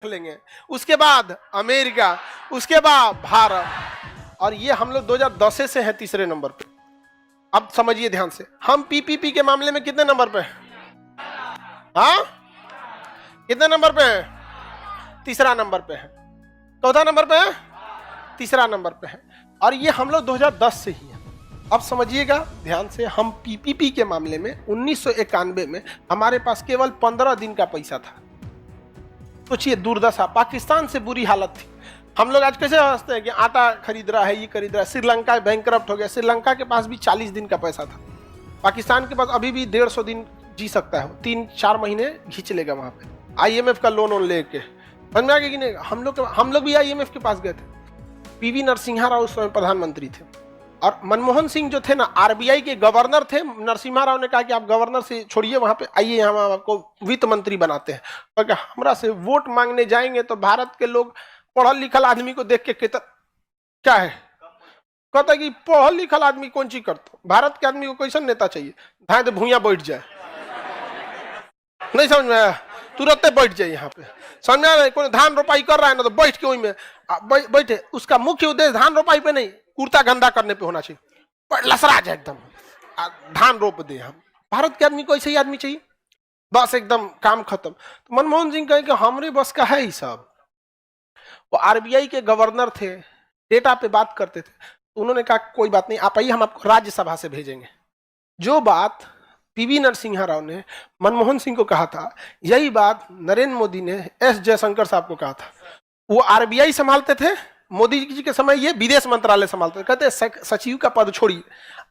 लेंगे, उसके बाद अमेरिका, उसके बाद भारत, और ये हम लोग 2010 से हैं तीसरे नंबर पे। अब समझिए ध्यान से, हम पीपीपी के मामले में कितने नंबर पे हैं? हाँ, कितने नंबर पे हैं? तीसरा नंबर पे है। चौथा नंबर पे है, तीसरा नंबर पे है, और ये हम लोग 2010 से ही हैं। अब समझिएगा ध्यान से, हम पीपीपी के मामले में 1991 में हमारे पास केवल 15 दिन का पैसा था। सोचिए दुर्दशा, पाकिस्तान से बुरी हालत थी। हम लोग आज कैसे हंसते हैं कि आटा खरीद रहा है, ये खरीद रहा है। श्रीलंका बैंकरप्ट हो गया, श्रीलंका के पास भी 40 दिन का पैसा था। पाकिस्तान के पास अभी भी 150 दिन जी सकता है, 3-4 महीने खींच लेगा वहां पे आईएमएफ का लोन लेके। समझ में आ गया कि नहीं? हम लोग भी आईएमएफ के पास गए थे। पीवी नरसिम्हा राव उस समय प्रधानमंत्री थे, और मनमोहन सिंह जो थे ना, आरबीआई के गवर्नर थे। नरसिम्हा राव ने कहा कि आप गवर्नर से छोड़िए, वहां पे आइए, हम आपको वित्त मंत्री बनाते हैं। तो हमरा से वोट मांगने जाएंगे तो भारत के लोग पढ़ल लिखल आदमी को देख के क्या है, कहता कि पढ़ल लिखल आदमी कौन चीज करता? भारत के आदमी को कैसा नेता चाहिए? धाए तो भूया बैठ जाए, नहीं समझ में आया? तुरंत बैठ जाए यहाँ पे। समझ में आ रहा है? कोई धान रोपाई कर रहा है ना, तो बैठ के वही में बैठे। उसका मुख्य उद्देश्य धान रोपाई पे नहीं, कुर्ता गंदा करने पे होना चाहिए। लसरा जाए एकदम, धान रोप दे। हम भारत के आदमी को ऐसे ही आदमी चाहिए, बस एकदम काम खत्म। तो मनमोहन सिंह कहे कि हमरे बस का है ही सब। वो आरबीआई के गवर्नर थे, डेटा पे बात करते थे। तो उन्होंने कहा कोई बात नहीं, आप आइए, हम आपको राज्यसभा से भेजेंगे। जो बात पीवी नरसिम्हा राव ने मनमोहन सिंह को कहा था, यही बात नरेंद्र मोदी ने एस जयशंकर साहब को कहा था। वो आरबीआई संभालते थे मोदी जी के समय, ये विदेश मंत्रालय संभालते थे। कहते सचिव का पद छोड़िए,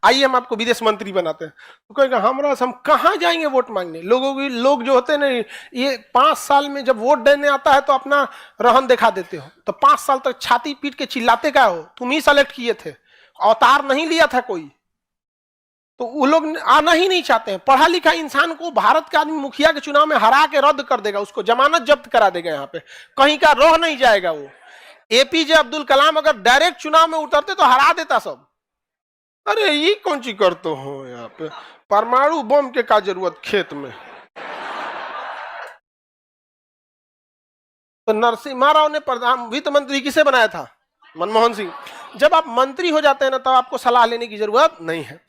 आइए हम आपको विदेश मंत्री बनाते हैं। तो कहेगा हम कहाँ जाएंगे वोट मांगने? लोग जो होते हैं ना, ये 5 साल में जब वोट देने आता है तो अपना रहन दिखा देते हो, तो 5 साल तक छाती पीट के चिल्लाते क्या हो? तुम ही सेलेक्ट किए थे, अवतार नहीं लिया था कोई। तो वो लोग आना ही नहीं चाहते हैं। पढ़ा लिखा इंसान को भारत का आदमी मुखिया के चुनाव में हरा के रद्द कर देगा, उसको जमानत जब्त करा देगा, यहाँ पे कहीं का रह नहीं जाएगा वो। एपीजे अब्दुल कलाम अगर डायरेक्ट चुनाव में उतरते तो हरा देता सब। अरे ये कौन सी करते हो यहाँ पे? परमाणु बम के का जरूरत खेत में? तो नरसिम्हा राव ने प्रधान वित्त मंत्री किसे बनाया था? मनमोहन सिंह। जब आप मंत्री हो जाते हैं ना, तब आपको सलाह लेने की जरूरत नहीं है।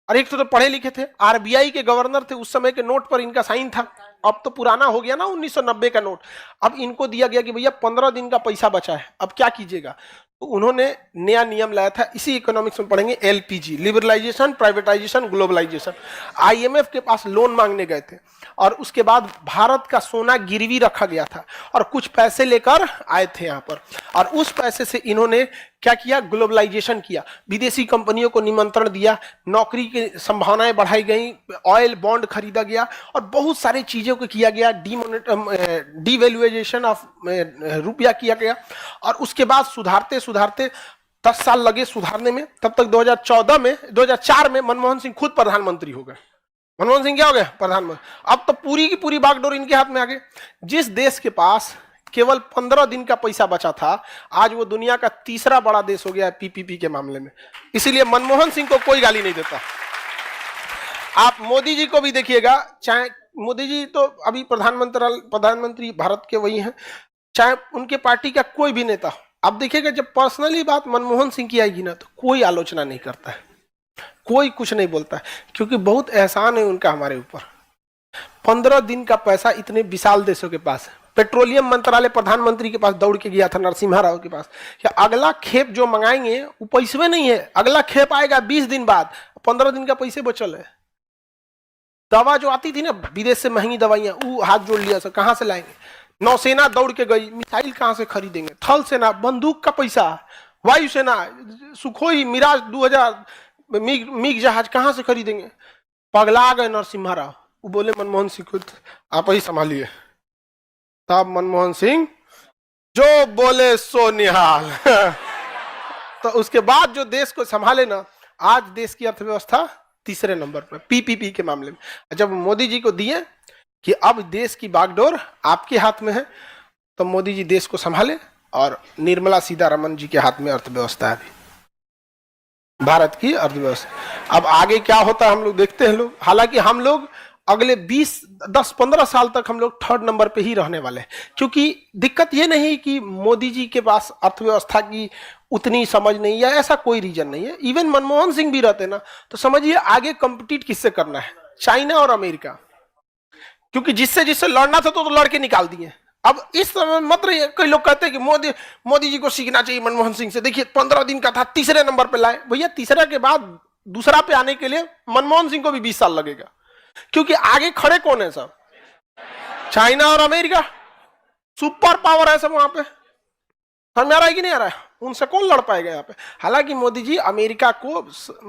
और एक तो पढ़े लिखे थे, आरबीआई के गवर्नर थे, उस समय के नोट पर इनका साइन था। अब तो पुराना हो गया ना, 1990 का नोट। अब इनको दिया गया कि भैया 15 दिन का पैसा बचा है, अब क्या कीजिएगा? तो उन्होंने नया नियम लाया था, इसी इकोनॉमिक्स में पढ़ेंगे, LPG, liberalisation, privatisation, globalisation. IMF के पास लोन मांगने गए थे, और उसके बाद भारत का सोना गिरवी रखा गया था, और कुछ पैसे लेकर आए थे यहाँ पर। और उस पैसे से इन्होंने क्या किया? ग्लोबलाइजेशन किया, विदेशी कंपनियों को निमंत्रण दिया, नौकरी की संभावनाएं बढ़ाई गई, ऑयल बॉन्ड खरीदा गया, और बहुत सारी चीजों को किया गया। डिवैल्यूएशन ऑफ रुपया किया गया। और उसके बाद सुधारते सुधारते 10 साल लगे सुधारने में। तब तक 2004 में मनमोहन सिंह खुद प्रधानमंत्री हो गए। मनमोहन सिंह क्या हो गए? प्रधानमंत्री। अब तो पूरी की पूरी बागडोर इनके हाथ में आ गई। जिस देश के पास केवल 15 दिन का पैसा बचा था, आज वो दुनिया का तीसरा बड़ा देश हो गया है पीपीपी के मामले में। इसीलिए मनमोहन सिंह को कोई गाली नहीं देता। आप मोदी जी को भी देखिएगा, चाहे मोदी जी तो अभी प्रधानमंत्री भारत के वही हैं, चाहे उनके पार्टी का कोई भी नेता हो, आप देखिएगा जब पर्सनली बात मनमोहन सिंह की आएगी ना, तो कोई आलोचना नहीं करता है, कोई कुछ नहीं बोलता है, क्योंकि बहुत एहसान है उनका हमारे ऊपर। 15 दिन का पैसा इतने विशाल देशों के पास है। पेट्रोलियम मंत्रालय प्रधानमंत्री के पास दौड़ के गया था, नरसिम्हा राव के पास, क्या अगला खेप जो मंगाएंगे वो पैसे नहीं है, अगला खेप आएगा 20 दिन बाद, 15 दिन का पैसे बचल है। दवा जो आती थी ना विदेश से, महंगी दवाइयां, वो हाथ जोड़ लिया, सर कहां से लाएंगे? नौसेना दौड़ के गई, मिसाइल कहां से खरीदेंगे? थल सेना बंदूक का पैसा, वायुसेना सुखोई, मिराज 2000 मिग जहाज कहां से खरीदेंगे? पगला गए नरसिम्हा राव। वो बोले मनमोहन सिंह खुद आप ही संभालिए। तब मनमोहन सिंह जो बोले सो निहाल। तो उसके बाद जो देश को संभाले ना, आज देश की अर्थव्यवस्था तीसरे नंबर पर पीपीपी के मामले में। जब मोदी जी को दिए कि अब देश की बागडोर आपके हाथ में है, तो मोदी जी देश को संभाले, और निर्मला सीतारमण जी के हाथ में अर्थव्यवस्था है अभी, भारत की अर्थव्यवस्था। अब आगे क्या होता है हम लोग देखते हैं लोग। हालांकि हम लोग अगले 10-15 साल तक हम लोग थर्ड नंबर पे ही रहने वाले हैं। क्योंकि दिक्कत ये नहीं कि मोदी जी के पास अर्थव्यवस्था की उतनी समझ नहीं है, ऐसा कोई रीजन नहीं है। इवन मनमोहन सिंह भी रहते ना तो समझिए आगे कंपीट किससे करना है, चाइना और अमेरिका। क्योंकि जिससे जिससे लड़ना था तो लड़के निकाल दिए। अब इस समय मत रहिए, कई लोग कहते हैं कि मोदी जी को सीखना चाहिए मनमोहन सिंह से। देखिए 15 दिन का था, तीसरे नंबर पे लाए। भैया तीसरा के बाद दूसरा पे आने के लिए मनमोहन सिंह को भी 20 साल लगेगा। क्योंकि आगे खड़े कौन है सब, चाइना और अमेरिका, सुपर पावर है सब वहां पे। समझ में आ रहा है कि नहीं आ रहा है? उनसे कौन लड़ पाएगा यहाँ पे। हालांकि मोदी जी अमेरिका को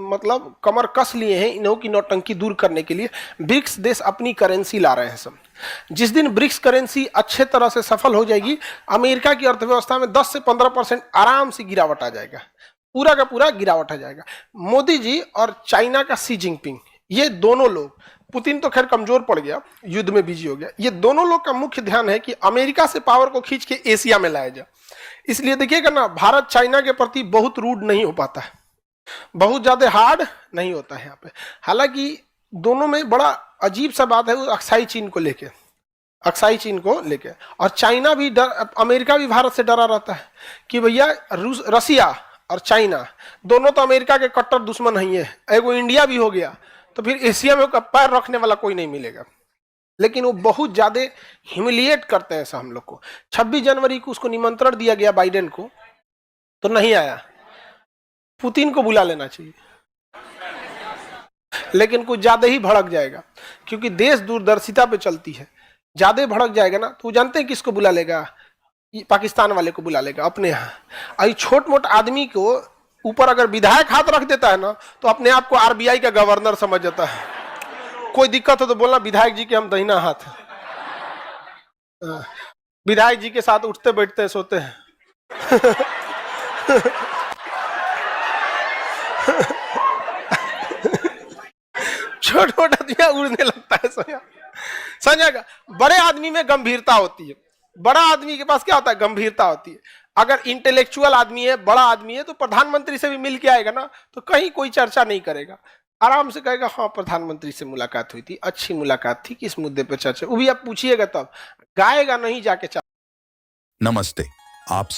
मतलब कमर कस लिए हैं इन्हों की नौटंकी दूर करने के लिए। ब्रिक्स देश अपनी करेंसी ला रहे हैं सब। जिस दिन ब्रिक्स करेंसी अच्छे तरह से सफल हो जाएगी, अमेरिका की अर्थव्यवस्था में 10 से 15% आराम से गिरावट आ जाएगा, पूरा का पूरा गिरावट आ जाएगा। मोदी जी और चाइना का शी जिनपिंग, ये दोनों लोग, पुतिन तो खैर कमजोर पड़ गया, युद्ध में बिजी हो गया, ये दोनों लोग का मुख्य ध्यान है कि अमेरिका से पावर को खींच के एशिया में लाया जाए। इसलिए देखिएगा ना, भारत चाइना के प्रति बहुत रूड नहीं हो पाता है, बहुत ज्यादा हार्ड नहीं होता है यहाँ पे। हालांकि दोनों में बड़ा अजीब सा बात है वो अक्साई चीन को लेके, अक्साई चीन को लेके। और चाइना भी अमेरिका भी भारत से डरा रहता है कि भैया रसिया और चाइना दोनों तो अमेरिका के कट्टर दुश्मन ही है, एगो इंडिया भी हो गया तो फिर एशिया में पैर रखने वाला कोई नहीं मिलेगा। लेकिन वो बहुत ज्यादा ह्यूमिलिएट करते हैं ऐसा हम लोग को। 26 जनवरी को उसको निमंत्रण दिया गया बाइडेन को, तो नहीं आया। पुतिन को बुला लेना चाहिए, लेकिन कुछ ज्यादा ही भड़क जाएगा क्योंकि देश दूरदर्शिता पे चलती है। ज्यादा भड़क जाएगा ना तो जानते हैं किसको बुला लेगा, पाकिस्तान वाले को बुला लेगा अपने यहाँ। अभी छोट मोट आदमी को ऊपर अगर विधायक हाथ रख देता है ना तो अपने आप को आरबीआई का गवर्नर समझ जाता है। कोई दिक्कत हो तो बोलना विधायक जी के हम दहिना हाथ, विधायक जी के साथ उठते बैठते सोते हैं। छोटा छोटा आदमी उड़ने लगता है समझेगा। बड़े आदमी में गंभीरता होती है, बड़ा आदमी के पास क्या होता है, गंभीरता होती है। अगर इंटेलेक्चुअल आदमी है, बड़ा आदमी है, तो प्रधानमंत्री से भी मिल के आएगा ना तो कहीं कोई चर्चा नहीं करेगा, आराम से कहेगा हाँ प्रधानमंत्री से मुलाकात हुई थी, अच्छी मुलाकात थी, किस मुद्दे पर चर्चा, वो भी आप पूछिएगा तब, गाएगा नहीं जाके। नमस्ते, आप सब